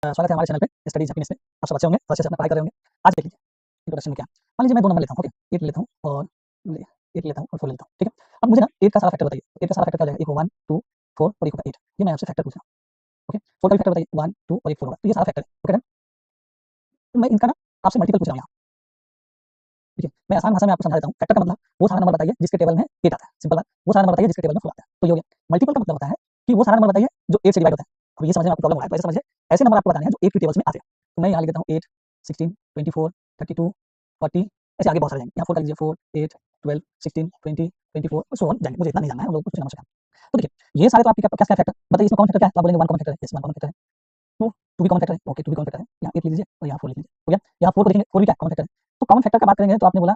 स्वागत है हमारे चैनल पे स्टडीज हैप्पीनेस में। आप सब अच्छे होंगे, अच्छे से अपना पढ़ाई कर रहे होंगे। आज देख लीजिए इंट्रोडक्शन में क्या है। मान लीजिए मैं 2 नंबर लेता हूँ, ओके? 8 लेता हूँ और ले 8 लेता हूँ और 4 लेता हूँ, ठीक है? अब मुझे ना 8 का सारा फैक्टर बताइए। 8 का सारा फैक्टर क्या हो जाएगा? एक 1, 2, 4 और एक होगा 8। ये मैं आपसे फैक्टर पूछ रहा हूँ, ओके? 4 का भी फैक्टर बताइए, 1, 2 और एक 4 होगा। तो ये सारा फैक्टर है, ओके डन? तो मैं इनका ना आपसे मल्टीपल पूछ रहा हूँ यहाँ, ठीक है? मैं आसान भाषा में आपको समझा देता हूँ। फैक्टर का मतलब वो सारा नंबर बताइए जिसके टेबल में 8 आता है, सिंपल बात। वो सारा नंबर बताइए जिसके टेबल में 4 आता है, तो ये हो गया। मल्टीपल का मतलब होता है कि वो सारा नंबर बताइए जो 8 से डिवाइड होता है। अब ये समझने में आपको प्रॉब्लम हो रहा है, तो ऐसे समझिए, ऐसे नंबर आपको बताने हैं जो 8 के टेबल्स में आते हैं। तो मैं यहाँ लिख देता हूँ 8, 16, 24, 32, 40, ऐसे आगे बहुत सारे जाएँगे। यहाँ 4 का लीजिए 4, 8, 12, 16, 20, 24 और सो ऑन जाएँगे। मुझे इतना नहीं जानना है, हम लोग कुछ नंबर से काम। तो देखिए, ये सारे तो आपके क्या क्या फैक्टर बताइए, इसमें कॉमन फैक्टर क्या है? तो आप बोलेंगे 1 कॉमन फैक्टर है, यस 1 कॉमन फैक्टर है। 2, 2 भी कॉमन फैक्टर है, ओके 2 भी कॉमन फैक्टर है। यहाँ 8 लिख लीजिए और यहाँ 4 लिख लीजिए, हो गया? यहाँ 4 को देखेंगे, 4 भी क्या है? कॉमन फैक्टर है। तो कॉमन फैक्टर का बात करेंगे तो आपने बोला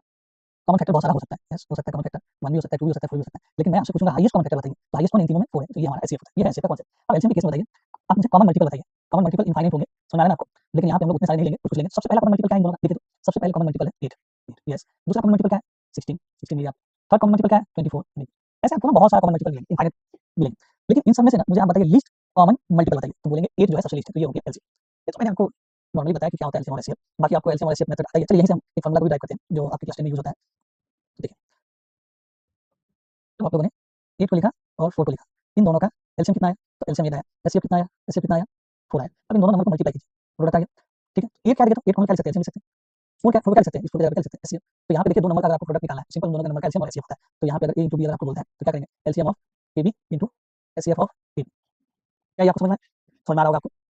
कॉमन फैक्टर बहुत सारा हो सकता है, यस हो सकता है कॉमन फैक्टर 1 भी हो सकता है, 2 भी हो सकता है, 4 भी हो सकता है। लेकिन मैं आपसे पूछूँगा हाईएस्ट कॉमन फैक्टर बताइए। तो हाईएस्ट वन इन तीनों में 4 है, तो ये हमारा एचसीएफ होता है। ये है एचसीएफ का कॉन्सेप्ट। अब एलसीएम के केस में बताइए, आप मुझे कॉमन मल्टीपल बताइए। कॉमन मल्टीपल इनफाइनाइट होंगे, समझ आ रहा है ना आपको? लेकिन यहाँ पे हम लोग उतने सारे नहीं लेंगे, कुछ-कुछ लेंगे। सबसे पहला कॉमन मल्टीपल क्या है इन दोनों का? देखिए तो सबसे पहले कॉमन मल्टीपल है 8, 8 यस। दूसरा कॉमन मल्टीपल क्या है? 16, 16 लीजिए आप। थर्ड कॉमन मल्टीपल क्या है? 24 नहीं। ऐसे आपको ना बहुत सारा कॉमन मल्टीपल मिलेंगे, इनफाइनाइट मिलेंगे। लेकिन इन सब में से ना मुझे आप बताइए लीस्ट कॉमन मल्टीपल बताइए। तो बोलेंगे 8 जो है सबसे लीस्ट है, तो ये हो गया एलसीएम। ये तो मैंने आपको नॉर्मली बताया कि क्या होता है एलसीएम और एचसीएफ। बाकी आपको एलसीएम और एचसीएफ मेथड आता ही है। चलिए यहीं से हम एक फार्मूला को भी ड्राइव करते हैं जो आपके क्लास 10 में यूज़ होता है। देखिए, तो आप लोगों ने 8 को लिखा और 4 को लिखा। इन दोनों का एलसीएम कितना आया? तो एलसीएम ये आया। एचसीएफ कितना आया? एचसीएफ कितना आया? 4 आया। अब इन दोनों नंबर को मल्टीप्लाई कीजिए, प्रोडक्ट आ गया, ठीक है? 8 क्या आ गया? तो 8 को हम क्या लिख सकते हैं? एलसीएम लिख सकते हैं। 4 क्या 4 क्या लिख सकते हैं? इसको क्या लिख सकते हैं? एचसीएफ। तो यहाँ पे देखिए दो नंबर का अगर आपको प्रोडक्ट निकालना है, सिंपल दोनों का नंबर का एलसीएम और एचसीएफ होता है। तो यहाँ पे अगर ए इंटू बी अगर आपको बोलता है तो क्या करेंगे? LCM of AB into HCF of AB. क्या ये आपको समझ में आया? समझ में आ रहा होगा आपको?